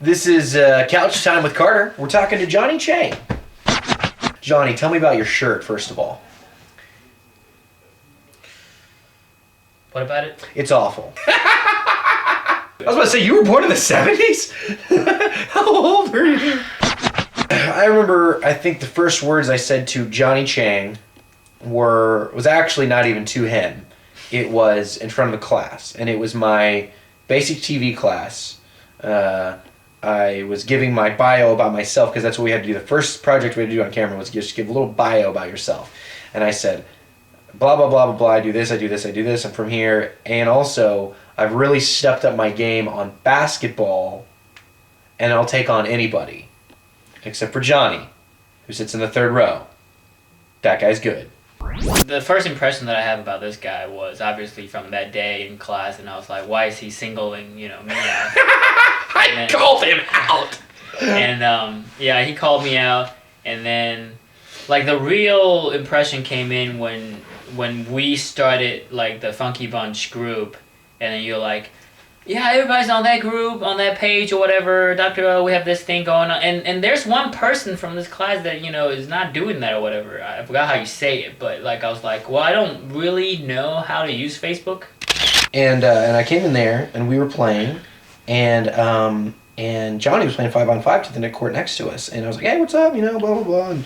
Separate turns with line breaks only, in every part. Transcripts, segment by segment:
This is Couch Time with Carter. We're talking to Johnny Chang. Johnny, tell me about your shirt, first of all.
What about it?
It's awful. I was about to say, you were born in the 70s? How old are you? I remember, I think the first words I said to Johnny Chang was actually not even to him. It was in front of the class, and it was my basic TV class. I was giving my bio about myself, because that's what we had to do. The first project we had to do on camera was just give a little bio about yourself. And I said, blah, blah, blah, blah, blah, I do this, I do this, I do this, I'm from here. And also, I've really stepped up my game on basketball, and I'll take on anybody. Except for Johnny, who sits in the third row. That guy's good.
The first impression that I have about this guy was obviously from that day in class, and I was like, why is he singling, me out?
I called him out!
And, yeah, he called me out, and then, like, the real impression came in when we started, like, the Funky Bunch group, and then you're like, yeah, everybody's on that group, on that page or whatever, Dr. O, we have this thing going on. And there's one person from this class that, is not doing that or whatever. I forgot how you say it, but, like, I was like, well, I don't really know how to use Facebook.
And I came in there, and we were playing, and Johnny was playing 5-on-5 to the court next to us. And I was like, hey, what's up, blah, blah, blah.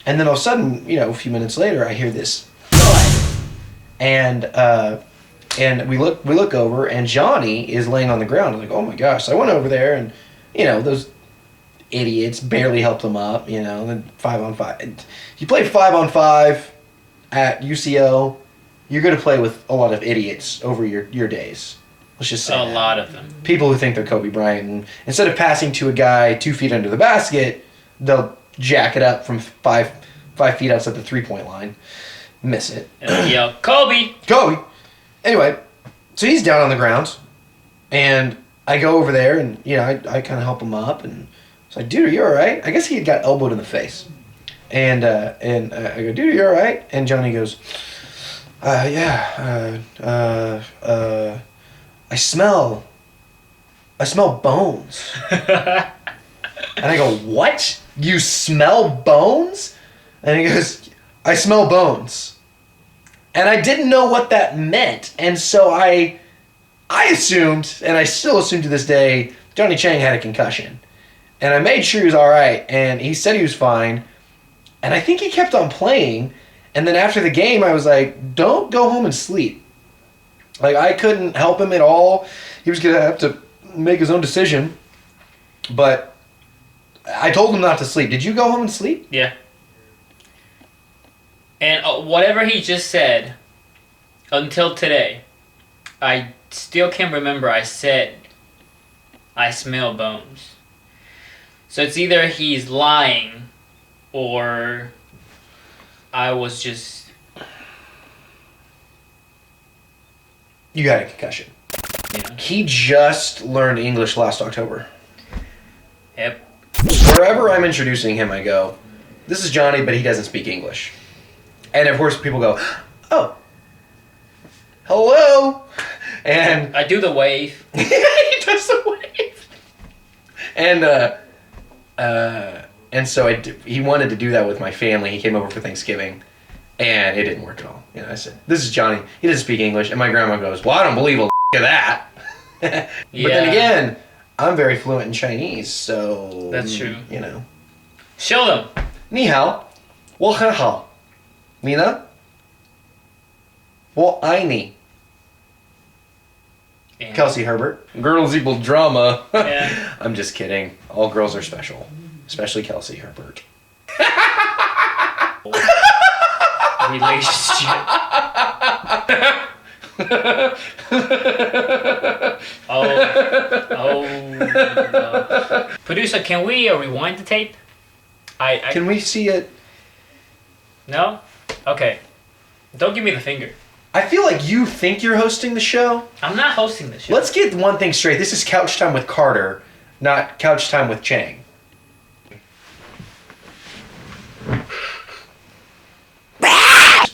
And then all of a sudden, a few minutes later, I hear this thud. And we look over, and Johnny is laying on the ground. I'm like, oh my gosh. So I went over there, and, those idiots barely helped him up, then 5-on-5. You play 5-on-5 at UCO, you're going to play with a lot of idiots over your days. Let's just say
a lot of them.
People who think they're Kobe Bryant, and instead of passing to a guy 2 feet under the basket, they'll jack it up from 5 feet outside the 3-point line. Miss it.
And yell, Kobe!
Kobe! Anyway, so he's down on the ground, and I go over there, and, I kind of help him up, and it's like, dude, are you all right? I guess he had got elbowed in the face. And I go, dude, are you all right? And Johnny goes, yeah, I smell bones. And I go, what? You smell bones? And he goes, I smell bones. And I didn't know what that meant. And so I assumed, and I still assume to this day, Johnny Chang had a concussion. And I made sure he was all right. And he said he was fine. And I think he kept on playing. And then after the game, I was like, don't go home and sleep. Like, I couldn't help him at all. He was going to have to make his own decision. But I told him not to sleep. Did you go home and sleep?
Yeah. And whatever he just said, until today, I still can't remember I said, I smell bones. So it's either he's lying, or I was just...
You got a concussion.
Yeah.
He just learned English last October.
Yep.
Wherever I'm introducing him, I go, this is Johnny, but he doesn't speak English. And of course, people go, oh, hello. And
I do the wave.
He does the wave. And so he wanted to do that with my family. He came over for Thanksgiving, and it didn't work at all. I said, this is Johnny. He doesn't speak English. And my grandma goes, well, I don't believe a of that. But then again, I'm very fluent in Chinese, so...
That's true.
Show them. 你好，我很好。你呢？我爱你。Kelsey Herbert. Girls equal drama.
Yeah.
I'm just kidding. All girls are special. Especially Kelsey Herbert.
Relationship. Oh no. Producer, can we rewind the tape?
Can we see it?
No? Okay. Don't give me the finger.
I feel like you think you're hosting the show.
I'm not hosting the show.
Let's get one thing straight. This is Couch Time with Carter, not Couch Time with Chang.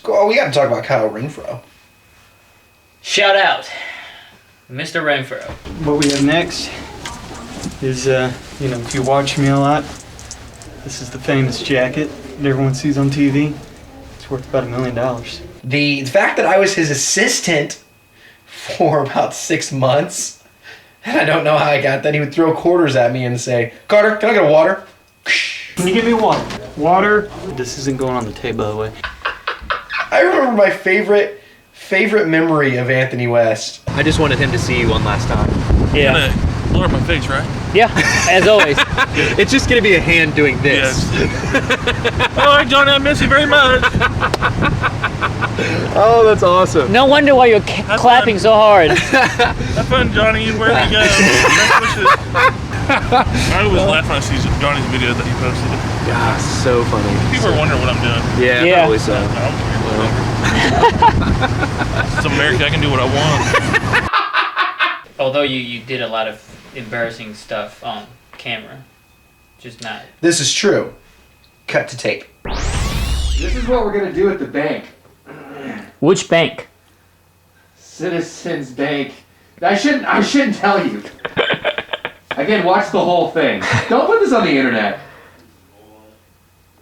Oh, we got to talk about Kyle Renfro.
Shout out. Mr. Renfro.
What we have next is, if you watch me a lot, this is the famous jacket that everyone sees on TV. It's worth about $1 million.
The fact that I was his assistant for about 6 months, and I don't know how I got that. He would throw quarters at me and say, "Carter, can I get a water?"
Can you give me water? Water? This isn't going on the tape, by the way.
I remember my favorite memory of Anthony West.
I just wanted him to see you one last time.
Yeah.
Blur my face, right?
Yeah, as always.
It's just gonna be a hand doing this.
Yes. All right, Johnny, I miss you very much.
Oh, that's awesome.
No wonder why you're clapping so hard.
Have fun, Johnny. Wherever you go. Best wishes. I always laugh when I see Johnny's video that he posted.
Yeah, so funny.
People are wondering what I'm doing.
Yeah, probably so.
It's America. I can do what I want.
Although you did a lot of embarrassing stuff on camera, just not.
This is true. Cut to tape. This is what we're gonna do at the bank.
Which bank?
Citizens Bank. I shouldn't tell you. Again, watch the whole thing. Don't put this on the internet.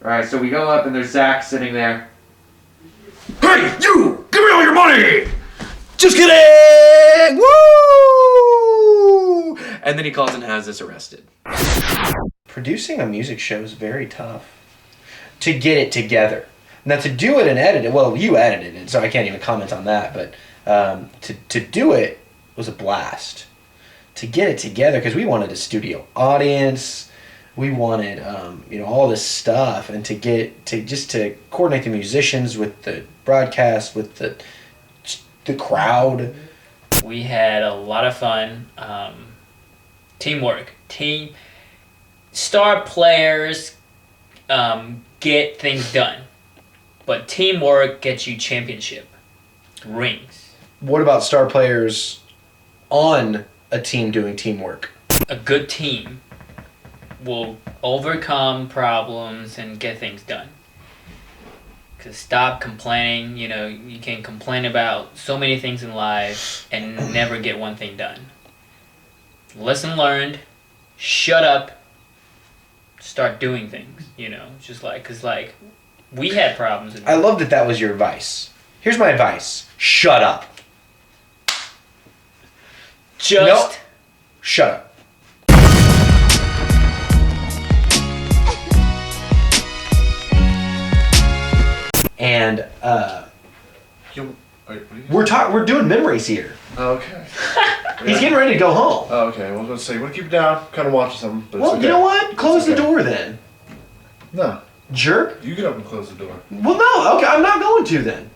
Alright, so we go up and there's Zach sitting there. Hey, you! Give me all your money! Just kidding! Woo! And then he calls and has us arrested. Producing a music show is very tough. To get it together. Now to do it and edit it, well, you edited it, so I can't even comment on that, but to do it was a blast. To get it together, because we wanted a studio audience, we wanted all this stuff, and to coordinate the musicians with the broadcast, with the crowd.
We had a lot of fun. Teamwork. Star players get things done, but teamwork gets you championship rings.
What about star players on a team doing teamwork?
A good team will overcome problems and get things done. Because stop complaining. You can complain about so many things in life and never get one thing done. Lesson learned. Shut up. Start doing things. Because we had problems.
I love that was your advice. Here's my advice. Shut up.
Just
shut up. And we're doing memories here.
Okay.
He's getting ready to go home.
Oh, okay. Well, I was going to say, we'll keep it down, kind of watching something. But
Well,
it's okay.
you know what? Close
It's
the
okay.
door then.
No.
Jerk.
You get up and close the door.
Well, no. Okay, I'm not going to then.